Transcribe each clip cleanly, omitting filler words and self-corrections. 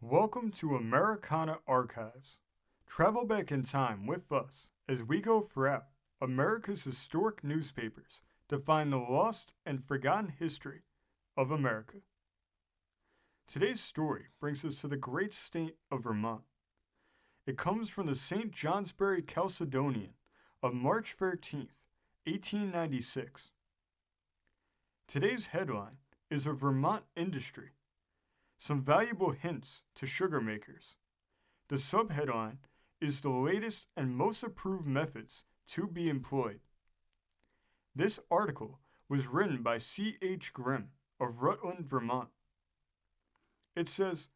Welcome to Americana Archives. Travel back in time with us as we go throughout America's historic newspapers to find the lost and forgotten history of America. Today's story brings us to the great state of Vermont. It comes from the St. Johnsbury Caledonian of March 13th, 1896. Today's headline is of Vermont Industry. Some valuable hints to sugar makers. The subheadline is the latest and most approved methods to be employed. This article was written by C.H. Grimm of Rutland, Vermont. It says,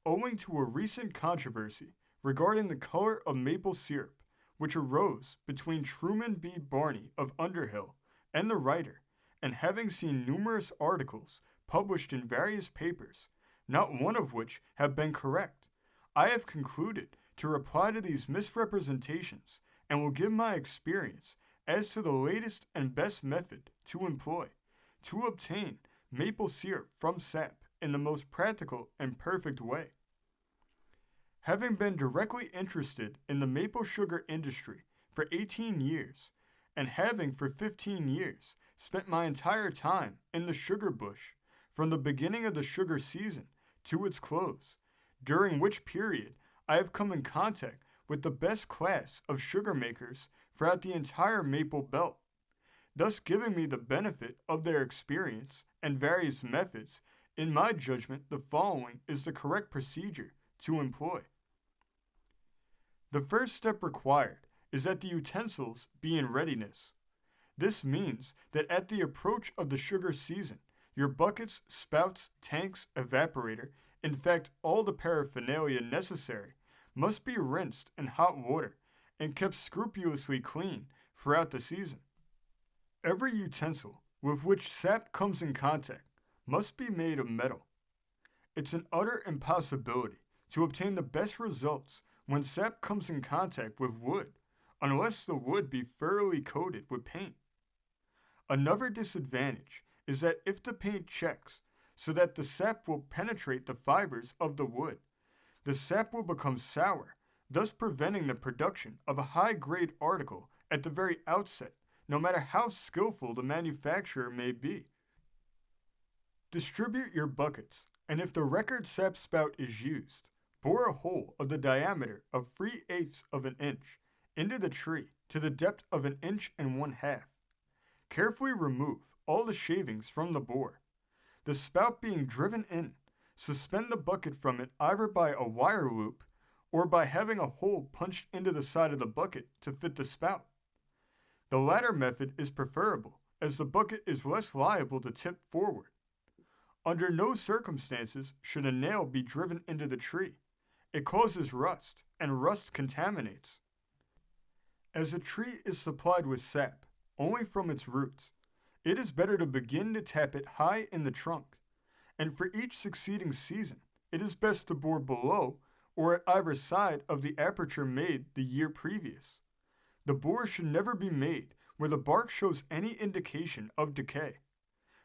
owing to a recent controversy regarding the color of maple syrup, which arose between Truman B. Barney of Underhill and the writer, and having seen numerous articles published in various papers, not one of which have been correct, I have concluded to reply to these misrepresentations and will give my experience as to the latest and best method to employ to obtain maple syrup from sap in the most practical and perfect way. Having been directly interested in the maple sugar industry for 18 years, and having for 15 years spent my entire time in the sugar bush from the beginning of the sugar season to its close, during which period I have come in contact with the best class of sugar makers throughout the entire maple belt, thus giving me the benefit of their experience and various methods. In my judgment, the following is the correct procedure to employ. The first step required is that the utensils be in readiness. This means that at the approach of the sugar season, your buckets, spouts, tanks, evaporator, in fact all the paraphernalia necessary, must be rinsed in hot water and kept scrupulously clean throughout the season. Every utensil with which sap comes in contact must be made of metal. It's an utter impossibility to obtain the best results when sap comes in contact with wood, unless the wood be thoroughly coated with paint. Another disadvantage is that if the paint checks so that the sap will penetrate the fibers of the wood, the sap will become sour, thus preventing the production of a high-grade article at the very outset, no matter how skillful the manufacturer may be. Distribute your buckets, and if the record sap spout is used, bore a hole of the diameter of 3/8 of an inch into the tree to the depth of 1 1/2 inches. Carefully remove all the shavings from the bore. The spout being driven in, suspend the bucket from it either by a wire loop or by having a hole punched into the side of the bucket to fit the spout. The latter method is preferable, as the bucket is less liable to tip forward. Under no circumstances should a nail be driven into the tree. It causes rust, and rust contaminates. As a tree is supplied with sap only from its roots, it is better to begin to tap it high in the trunk, and for each succeeding season, it is best to bore below or at either side of the aperture made the year previous. The bore should never be made where the bark shows any indication of decay,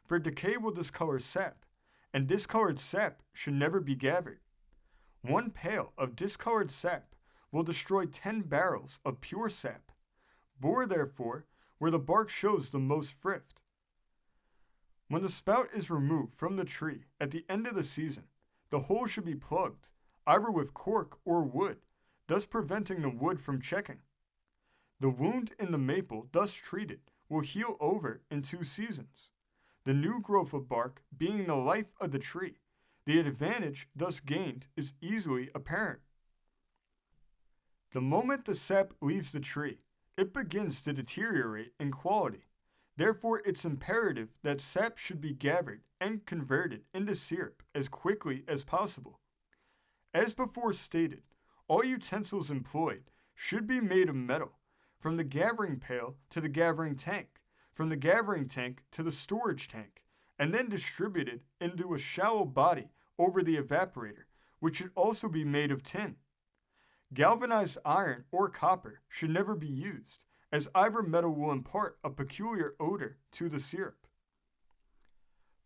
for decay will discolor sap, and discolored sap should never be gathered. 1 pail of discolored sap will destroy 10 barrels of pure sap. Bore, therefore, where the bark shows the most thrift. When the spout is removed from the tree at the end of the season, the hole should be plugged, either with cork or wood, thus preventing the wood from checking. The wound in the maple thus treated will heal over in 2 seasons. The new growth of bark being the life of the tree, the advantage thus gained is easily apparent. The moment the sap leaves the tree, it begins to deteriorate in quality. Therefore, it's imperative that sap should be gathered and converted into syrup as quickly as possible. As before stated, all utensils employed should be made of metal, from the gathering pail to the gathering tank, from the gathering tank to the storage tank, and then distributed into a shallow body over the evaporator, which should also be made of tin. Galvanized iron or copper should never be used, as either metal will impart a peculiar odor to the syrup.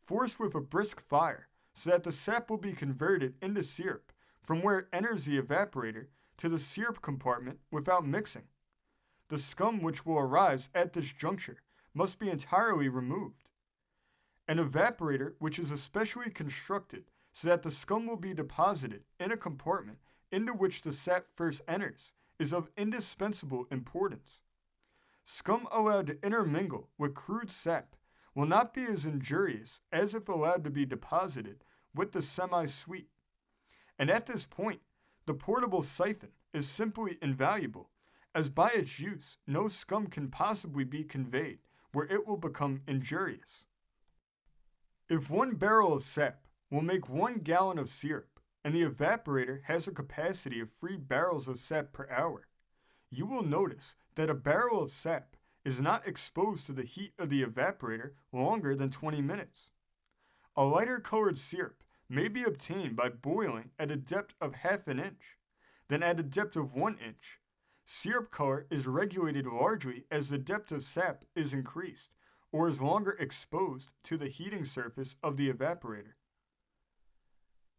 Force with a brisk fire so that the sap will be converted into syrup from where it enters the evaporator to the syrup compartment without mixing. The scum which will arise at this juncture must be entirely removed. An evaporator which is especially constructed so that the scum will be deposited in a compartment into which the sap first enters is of indispensable importance. Scum allowed to intermingle with crude sap will not be as injurious as if allowed to be deposited with the semi-sweet. And at this point, the portable siphon is simply invaluable, as by its use no scum can possibly be conveyed where it will become injurious. If 1 barrel of sap will make 1 gallon of syrup, and the evaporator has a capacity of 3 barrels of sap per hour, you will notice that a barrel of sap is not exposed to the heat of the evaporator longer than 20 minutes. A lighter colored syrup may be obtained by boiling at a depth of half an inch, then at a depth of 1 inch. Syrup color is regulated largely as the depth of sap is increased, or is longer exposed to the heating surface of the evaporator.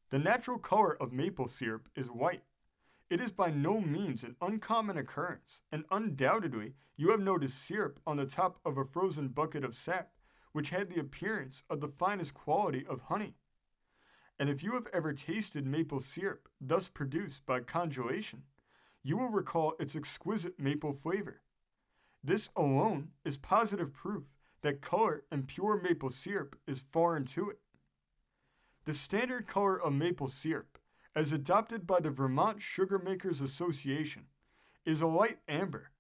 The natural color of maple syrup is white. It is by no means an uncommon occurrence, and undoubtedly you have noticed syrup on the top of a frozen bucket of sap, which had the appearance of the finest quality of honey. And if you have ever tasted maple syrup thus produced by congelation, you will recall its exquisite maple flavor. This alone is positive proof that color in pure maple syrup is foreign to it. The standard color of maple syrup, as adopted by the Vermont Sugar Makers Association, is a light amber.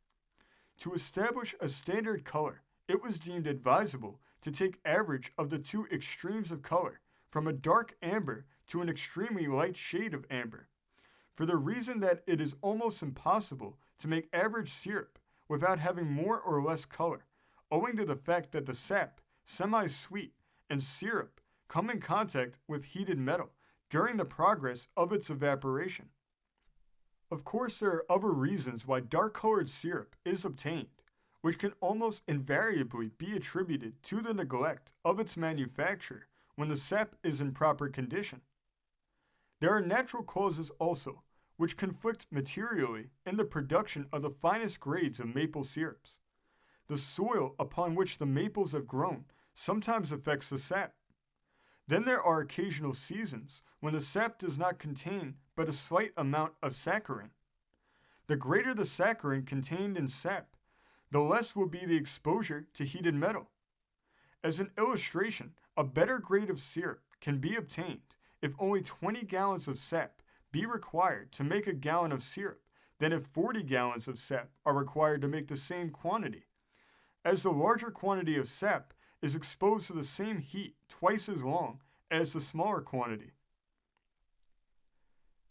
To establish a standard color, it was deemed advisable to take average of the 2 extremes of color, from a dark amber to an extremely light shade of amber, for the reason that it is almost impossible to make average syrup without having more or less color, owing to the fact that the sap, semi-sweet, and syrup come in contact with heated metal during the progress of its evaporation. Of course, there are other reasons why dark-colored syrup is obtained, which can almost invariably be attributed to the neglect of its manufacturer when the sap is in proper condition. There are natural causes also, which conflict materially in the production of the finest grades of maple syrups. The soil upon which the maples have grown sometimes affects the sap. Then there are occasional seasons when the sap does not contain but a slight amount of saccharin. The greater the saccharin contained in sap, the less will be the exposure to heated metal. As an illustration, a better grade of syrup can be obtained if only 20 gallons of sap be required to make a gallon of syrup than if 40 gallons of sap are required to make the same quantity, as the larger quantity of sap is exposed to the same heat twice as long as the smaller quantity.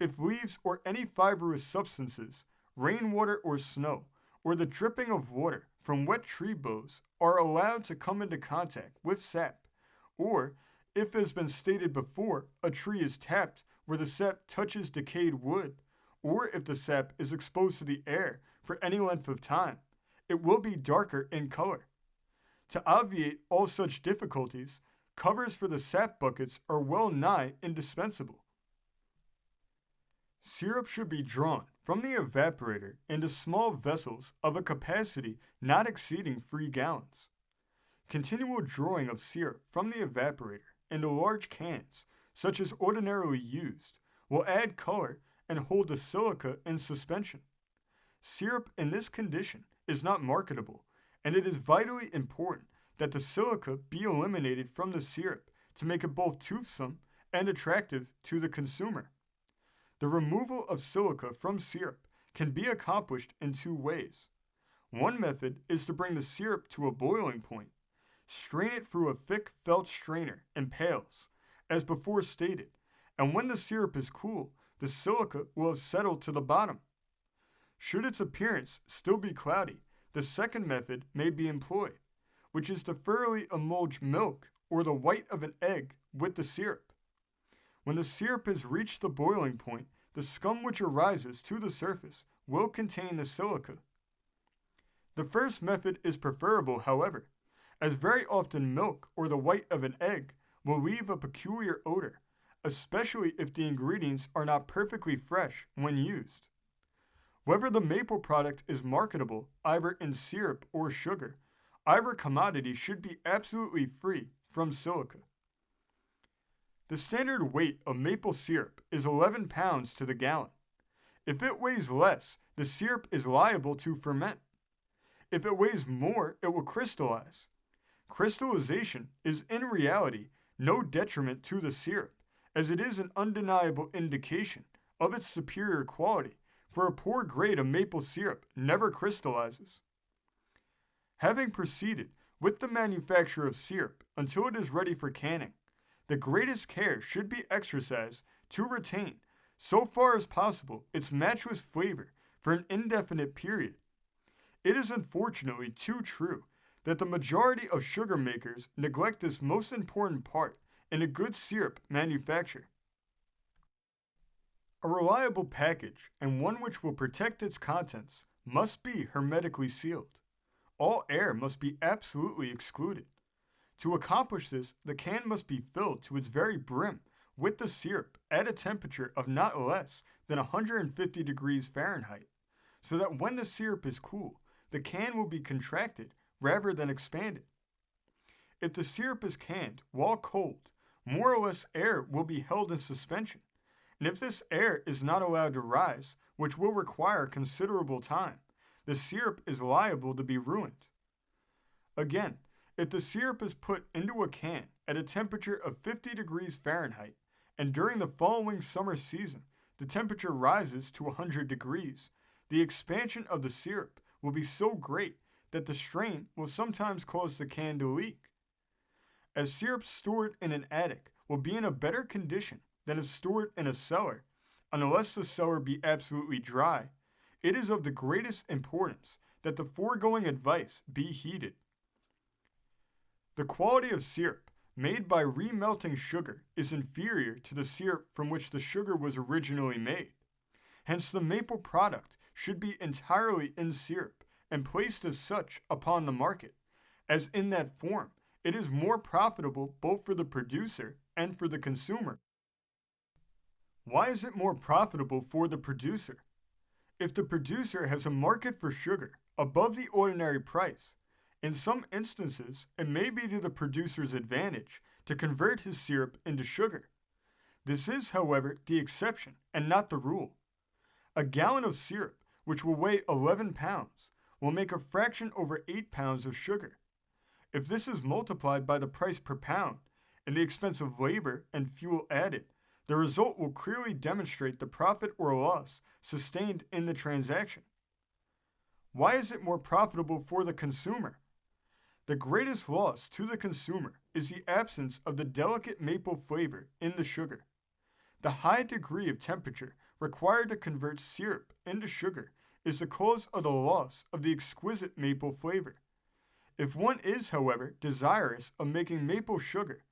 If leaves or any fibrous substances, rainwater or snow, or the dripping of water from wet tree boughs are allowed to come into contact with sap, or, if has been stated before, a tree is tapped where the sap touches decayed wood, or if the sap is exposed to the air for any length of time, it will be darker in color. To obviate all such difficulties, covers for the sap buckets are well nigh indispensable. Syrup should be drawn from the evaporator into small vessels of a capacity not exceeding 3 gallons. Continual drawing of syrup from the evaporator into large cans, such as ordinarily used, will add color and hold the silica in suspension. Syrup in this condition is not marketable, and it is vitally important that the silica be eliminated from the syrup to make it both toothsome and attractive to the consumer. The removal of silica from syrup can be accomplished in 2 ways. One method is to bring the syrup to a boiling point. Strain it through a thick felt strainer in pails, as before stated, and when the syrup is cool, the silica will have settled to the bottom. Should its appearance still be cloudy, the second method may be employed, which is to thoroughly emulge milk or the white of an egg with the syrup. When the syrup has reached the boiling point, the scum which arises to the surface will contain the silica. The first method is preferable, however, as very often milk or the white of an egg will leave a peculiar odor, especially if the ingredients are not perfectly fresh when used. Whether the maple product is marketable either in syrup or sugar, either commodity should be absolutely free from silica. The standard weight of maple syrup is 11 pounds to the gallon. If it weighs less, the syrup is liable to ferment. If it weighs more, it will crystallize. Crystallization is in reality no detriment to the syrup, as it is an undeniable indication of its superior quality, for a poor grade of maple syrup never crystallizes. Having proceeded with the manufacture of syrup until it is ready for canning, the greatest care should be exercised to retain, so far as possible, its matchless flavor for an indefinite period. It is unfortunately too true that the majority of sugar makers neglect this most important part in a good syrup manufacture. A reliable package, and one which will protect its contents, must be hermetically sealed. All air must be absolutely excluded. To accomplish this, the can must be filled to its very brim with the syrup at a temperature of not less than 150 degrees Fahrenheit, so that when the syrup is cool, the can will be contracted rather than expanded. If the syrup is canned while cold, more or less air will be held in suspension, and if this air is not allowed to rise, which will require considerable time, the syrup is liable to be ruined. Again, if the syrup is put into a can at a temperature of 50 degrees Fahrenheit, and during the following summer season the temperature rises to 100 degrees, the expansion of the syrup will be so great that the strain will sometimes cause the can to leak. As syrup stored in an attic will be in a better condition than if stored in a cellar, unless the cellar be absolutely dry, it is of the greatest importance that the foregoing advice be heeded. The quality of syrup made by remelting sugar is inferior to the syrup from which the sugar was originally made. Hence, the maple product should be entirely in syrup and placed as such upon the market, as in that form it is more profitable both for the producer and for the consumer. Why is it more profitable for the producer? If the producer has a market for sugar above the ordinary price, in some instances it may be to the producer's advantage to convert his syrup into sugar. This is, however, the exception and not the rule. A gallon of syrup, which will weigh 11 pounds, will make a fraction over 8 pounds of sugar. If this is multiplied by the price per pound and the expense of labor and fuel added, the result will clearly demonstrate the profit or loss sustained in the transaction. Why is it more profitable for the consumer? The greatest loss to the consumer is the absence of the delicate maple flavor in the sugar. The high degree of temperature required to convert syrup into sugar is the cause of the loss of the exquisite maple flavor. If one is, however, desirous of making maple sugar,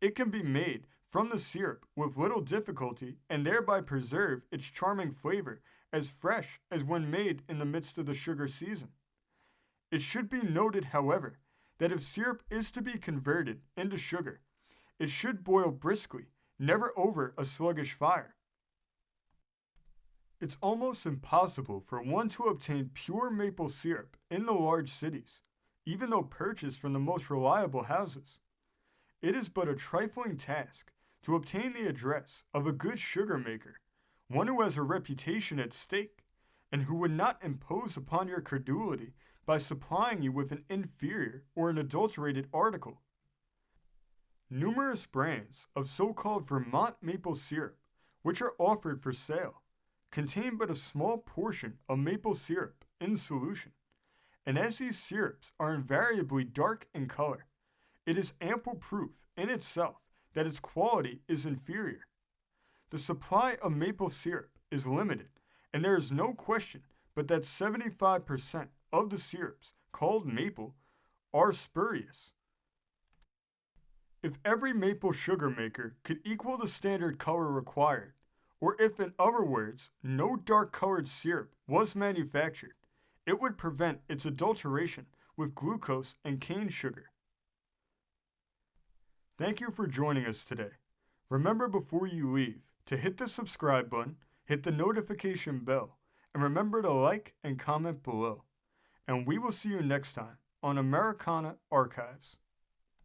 it can be made from the syrup with little difficulty and thereby preserve its charming flavor as fresh as when made in the midst of the sugar season. It should be noted, however, that if syrup is to be converted into sugar, it should boil briskly, never over a sluggish fire. It's almost impossible for one to obtain pure maple syrup in the large cities, even though purchased from the most reliable houses. It is but a trifling task to obtain the address of a good sugar maker, one who has a reputation at stake, and who would not impose upon your credulity by supplying you with an inferior or an adulterated article. Numerous brands of so-called Vermont maple syrup, which are offered for sale, contain but a small portion of maple syrup in solution, and as these syrups are invariably dark in color, it is ample proof in itself that its quality is inferior. The supply of maple syrup is limited, and there is no question but that 75% of the syrups called maple are spurious. If every maple sugar maker could equal the standard color required, or if in other words, no dark-colored syrup was manufactured, it would prevent its adulteration with glucose and cane sugar. Thank you for joining us today. Remember before you leave to hit the subscribe button, hit the notification bell, and remember to like and comment below. And we will see you next time on Americana Archives.